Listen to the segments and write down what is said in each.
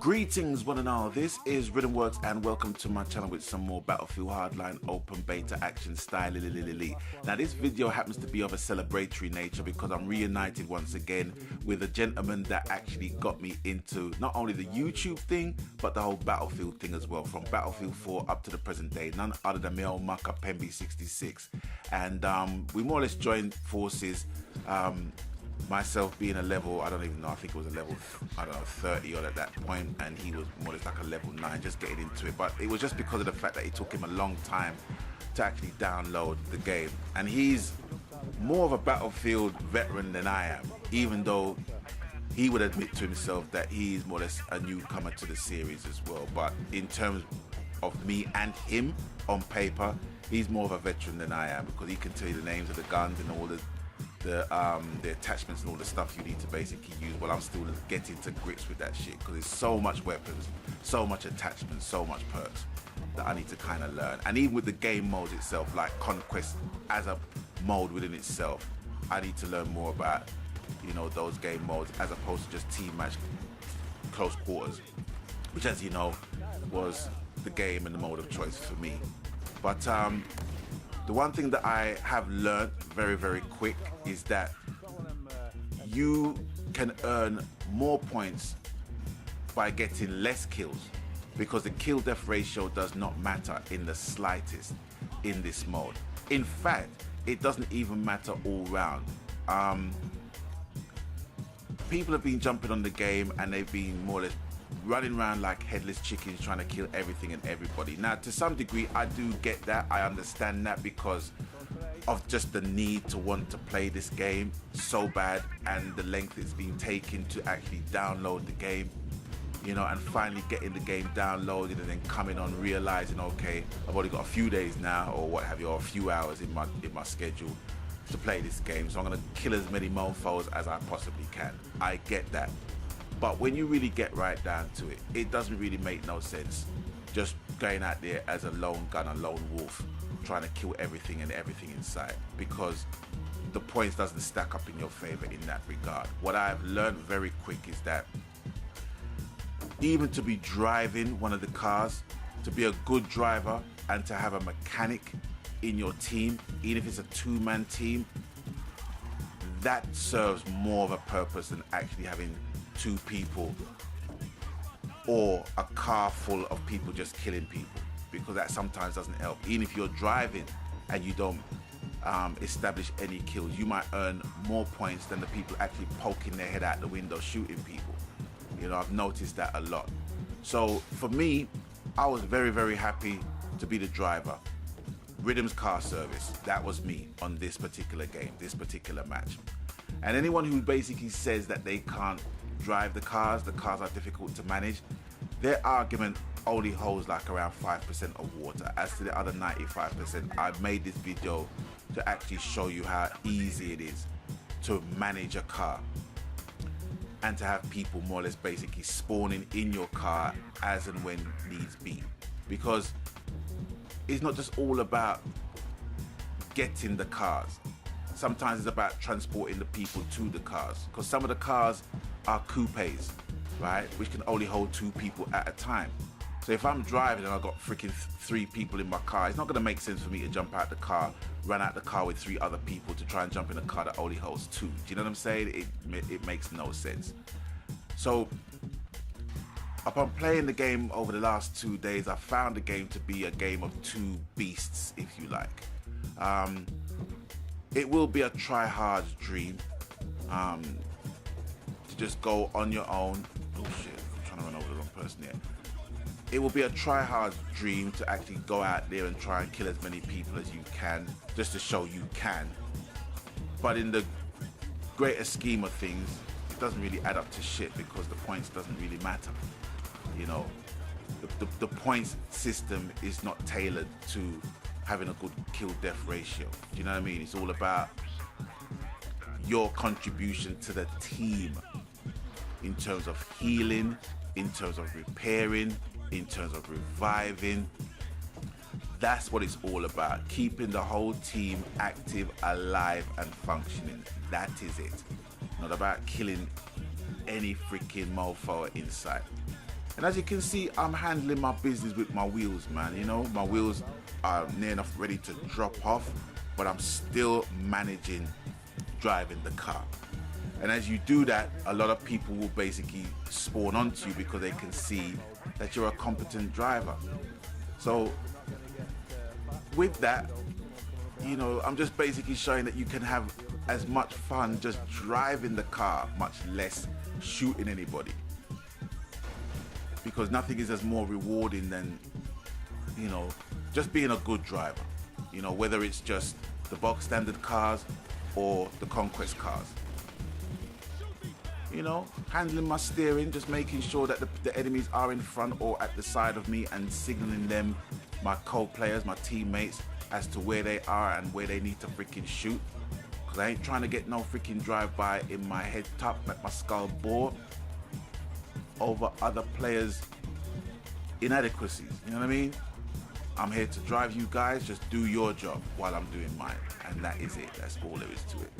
Greetings one and all, this is Riddim Works and welcome to my channel with some more Battlefield Hardline Open Beta action style. Now this video happens to be of a celebratory nature because I'm reunited once again with a gentleman that actually got me into not only the YouTube thing but the whole Battlefield thing as well, from Battlefield 4 up to the present day, none other than my old mucker PEMBY'S 66. And we more or less joined forces, myself being a level, I don't even know, I think it was a level, I don't know, 30 odd at that point, and he was more or less like a level 9, just getting into it. But it was just because of the fact that it took him a long time to actually download the game. And he's more of a Battlefield veteran than I am, even though he would admit to himself that he's more or less a newcomer to the series as well. But in terms of me and him on paper, he's more of a veteran than I am, because he can tell you the names of the guns and all the attachments and all the stuff you need to basically use. Well, I'm still getting to grips with that shit because there's so much weapons, so much attachments, so much perks that I need to kind of learn. And even with the game modes itself, like Conquest as a mode within itself, I need to learn more about, you know, those game modes as opposed to just team match close quarters, which, as you know, was the game and the mode of choice for me. But the one thing that I have learned very, very quick is that you can earn more points by getting less kills, because the kill death ratio does not matter in the slightest in this mode. In fact, it doesn't even matter all round. People have been jumping on the game and they've been more or less running around like headless chickens trying to kill everything and everybody. Now, to some degree, I do get that. I understand that because of just the need to want to play this game so bad, and the length it's been taken to actually download the game, you know, and finally getting the game downloaded and then coming on realizing, okay, I've only got a few days now or what have you, or a few hours in my schedule to play this game, so I'm gonna kill as many mofos as I possibly can. I get that. But when you really get right down to it, it doesn't really make no sense just going out there as a lone gun, a lone wolf, trying to kill everything and everything in sight, because the points doesn't stack up in your favor in that regard. What I've learned very quick is that even to be driving one of the cars, to be a good driver and to have a mechanic in your team, even if it's a two-man team, that serves more of a purpose than actually having two people or a car full of people just killing people, because that sometimes doesn't help. Even if you're driving and you don't establish any kills, you might earn more points than the people actually poking their head out the window shooting people. You know, I've noticed that a lot. So for me, I was very, very happy to be the driver. Riddim's car service, that was me on this particular game, this particular match. And anyone who basically says that they can't drive the cars are difficult to manage, their argument only holds like around 5% of water. As to the other 95%, I've made this video to actually show you how easy it is to manage a car and to have people more or less basically spawning in your car as and when needs be. Because it's not just all about getting the cars. Sometimes it's about transporting the people to the cars, because some of the cars are coupes, right, which can only hold 2 people at a time. So if I'm driving and I've got freaking 3 people in my car, it's not going to make sense for me to jump out the car, run out the car with 3 other people to try and jump in a car that only holds 2. Do you know what I'm saying? It makes no sense. So upon playing the game over the last 2 days, I found the game to be a game of 2 beasts, if you like. It will be a try-hard dream to just go on your own. Oh shit, I'm trying to run over the wrong person here. It will be a try-hard dream to actually go out there and try and kill as many people as you can, just to show you can. But in the greater scheme of things, it doesn't really add up to shit, because the points doesn't really matter. You know, the points system is not tailored to having a good kill death ratio. Do you know what I mean? It's all about your contribution to the team in terms of healing, in terms of repairing, in terms of reviving. That's what it's all about, keeping the whole team active, alive and functioning. That is it. Not about killing any freaking mofo in sight. And as you can see, I'm handling my business with my wheels, man. You know, my wheels are near enough ready to drop off, but I'm still managing driving the car. And as you do that, a lot of people will basically spawn onto you because they can see that you're a competent driver. So with that, you know, I'm just basically showing that you can have as much fun just driving the car, much less shooting anybody. Because nothing is as more rewarding than, you know, just being a good driver. You know, whether it's just the box standard cars or the conquest cars. You know, handling my steering, just making sure that the enemies are in front or at the side of me and signaling them, my co-players, my teammates, as to where they are and where they need to freaking shoot. Because I ain't trying to get no freaking drive-by in my head top at my skull bore over other players' inadequacies. You know what I mean? I'm here to drive you guys, just do your job while I'm doing mine. And that is it. That's all there is to it.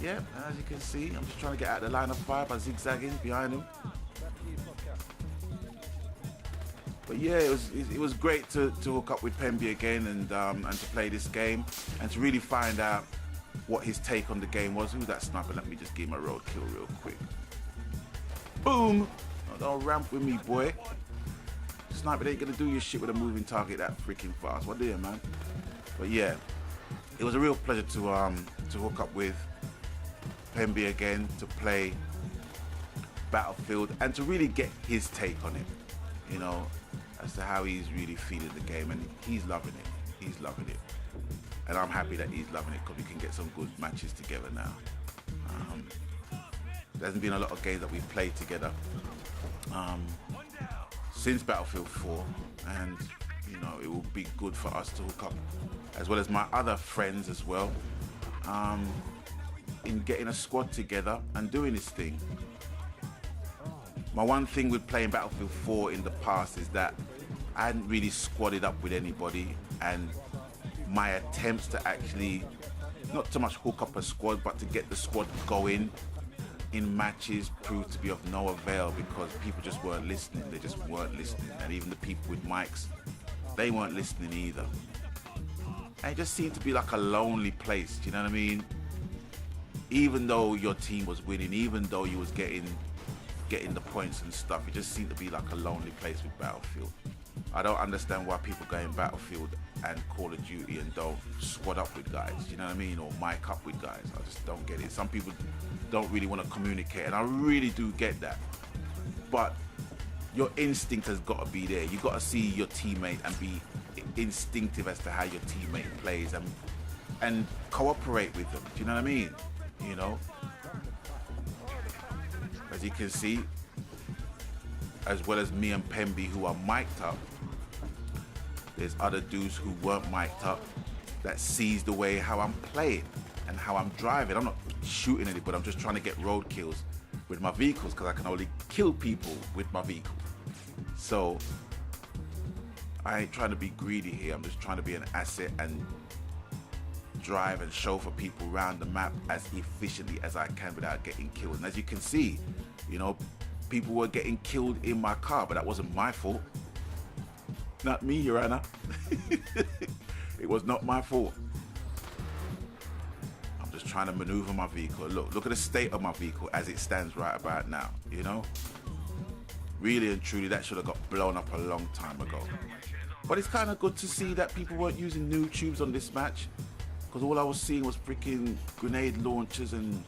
Yeah, as you can see, I'm just trying to get out of the line of fire by zigzagging behind him. But yeah, it was great to hook up with Pemby again and to play this game and to really find out what his take on the game was. Who's that sniper? Let me just give him a roadkill real quick. Boom! Oh, don't ramp with me, boy. Sniper ain't gonna do your shit with a moving target that freaking fast. What do you, man? But yeah, it was a real pleasure to hook up with Pemby again, to play Battlefield and to really get his take on it, you know, as to how he's really feeling the game, and he's loving it. He's loving it, and I'm happy that he's loving it because we can get some good matches together now. There hasn't been a lot of games that we've played together since Battlefield 4, and you know, it will be good for us to hook up, as well as my other friends as well, in getting a squad together and doing this thing. My one thing with playing Battlefield 4 in the past is that I hadn't really squadded up with anybody, and my attempts to actually not so much hook up a squad but to get the squad going in matches proved to be of no avail because people just weren't listening. They just weren't listening, and even the people with mics, they weren't listening either. And it just seemed to be like a lonely place, do you know what I mean? Even though your team was winning, even though you was getting the points and stuff, it just seemed to be like a lonely place with Battlefield. I don't understand why people go in Battlefield and Call of Duty and don't squad up with guys, you know what I mean, or mic up with guys. I just don't get it. Some people don't really want to communicate, and I really do get that. But your instinct has got to be there. You got to see your teammate and be instinctive as to how your teammate plays and cooperate with them. Do you know what I mean? You know, as you can see, as well as me and Pemby who are mic'd up, there's other dudes who weren't mic'd up that sees the way how I'm playing and how I'm driving. I'm not shooting anybody, I'm just trying to get road kills with my vehicles because I can only kill people with my vehicle. So I ain't trying to be greedy here, I'm just trying to be an asset and drive and show for people around the map as efficiently as I can without getting killed. And as you can see, you know, people were getting killed in my car, but that wasn't my fault. Not me, Your Honor. It was not my fault. I'm just trying to maneuver my vehicle. Look at the state of my vehicle as it stands right about now, you know? Really and truly, that should have got blown up a long time ago. But it's kind of good to see that people weren't using new tubes on this match, because all I was seeing was freaking grenade launchers and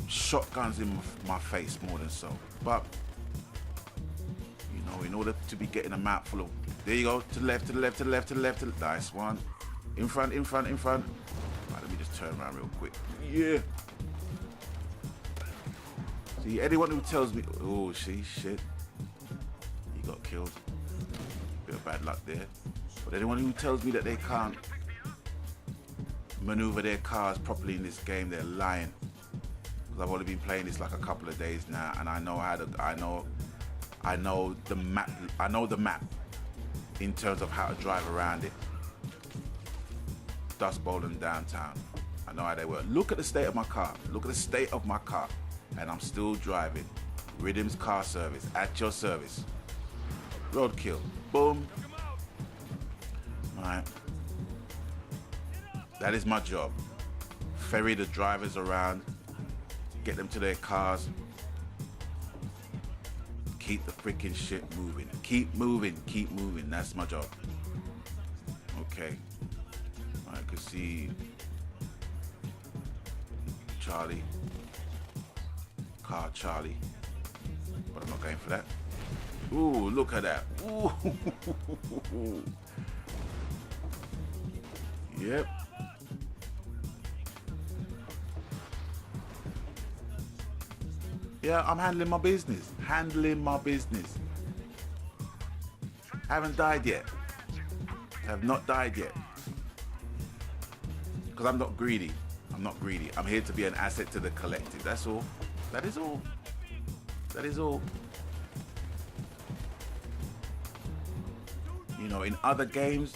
shotguns in my face more than so. But, you know, in order to be getting a map full of... There you go, to the left, to the left, to the left, to the left, to the... Nice one. In front, in front, in front. Right, let me just turn around real quick. Yeah. See, anyone who tells me... Oh, see, shit. He got killed. Bit of bad luck there. But anyone who tells me that they can't maneuver their cars properly in this game, they're lying. Because I've only been playing this like a couple of days now, and I know how to, I know the map. I know the map in terms of how to drive around it. Dust Bowl and downtown. I know how they work. Look at the state of my car. Look at the state of my car. and I'm still driving. Riddim's car service, at your service. Roadkill, boom. All right. That is my job. Ferry the drivers around, get them to their cars. Keep the freaking shit moving. Keep moving, keep moving. That's my job. Okay. I could see Charlie. Car Charlie. But I'm not going for that. Ooh, look at that. Ooh. Yep. Yeah, I'm handling my business. Handling my business. Haven't died yet. Have not died yet. Because I'm not greedy. I'm not greedy. I'm here to be an asset to the collective. That's all. That is all. That is all. You know, in other games,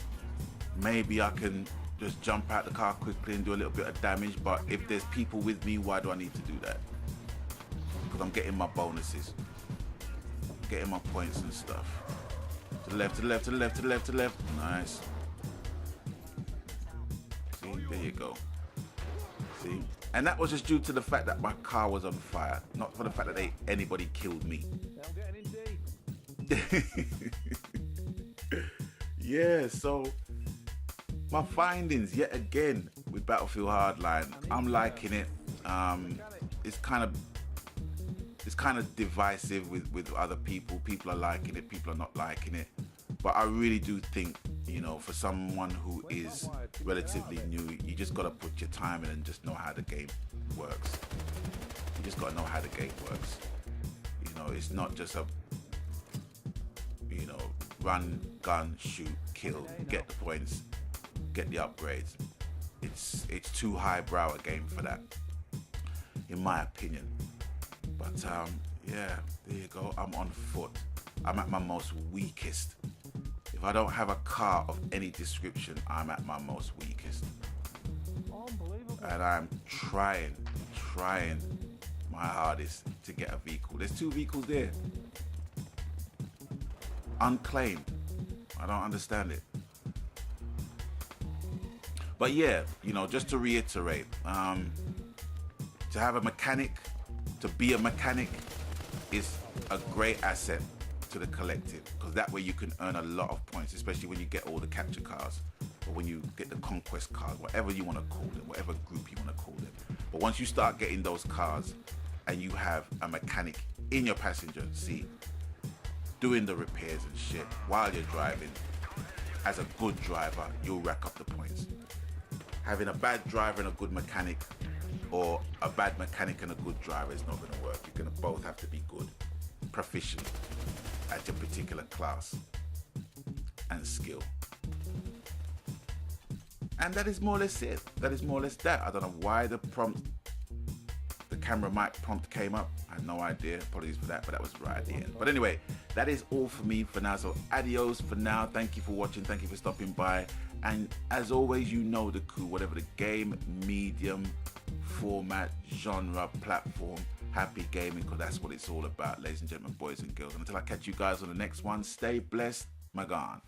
maybe I can just jump out the car quickly and do a little bit of damage. But if there's people with me, why do I need to do that? Because I'm getting my bonuses. Getting my points and stuff. To the left, to the left, to the left, to the left, to the left. Nice. See, there you go. See? And that was just due to the fact that my car was on fire. Not for the fact that anybody killed me. Yeah, so my findings yet again with Battlefield Hardline. I'm liking it. It's kind of divisive with other people. People are liking it, people are not liking it. But I really do think, you know, for someone who is relatively new, you just got to put your time in and just know how the game works. You just got to know how the game works. You know, it's not just a, you know, run, gun, shoot, kill, get the points, get the upgrades. It's too highbrow a game for that, in my opinion. But yeah, there you go. I'm on foot. I'm at my most weakest. If I don't have a car of any description, I'm at my most weakest. And I'm trying my hardest to get a vehicle. There's 2 vehicles there. Unclaimed. I don't understand it. But yeah, you know, just to reiterate, to have a mechanic, to be a mechanic is a great asset to the collective, because that way you can earn a lot of points, especially when you get all the capture cars or when you get the conquest cars, whatever you want to call them, whatever group you want to call them. But once you start getting those cars and you have a mechanic in your passenger seat doing the repairs and shit while you're driving, as a good driver, you'll rack up the points. Having a bad driver and a good mechanic, or a bad mechanic and a good driver, is not going to work. You're going to both have to be good, proficient at your particular class and skill. And that is more or less it. That is more or less that. I don't know why the camera mic prompt came up. I have no idea. Apologies for that, but that was right at the end. But anyway, that is all for me for now. So adios for now. Thank you for watching. Thank you for stopping by. And as always, you know the coup. Whatever the game, medium, format, genre, platform, happy gaming, because that's what it's all about, ladies and gentlemen, boys and girls. And until I catch you guys on the next one, stay blessed. Magan.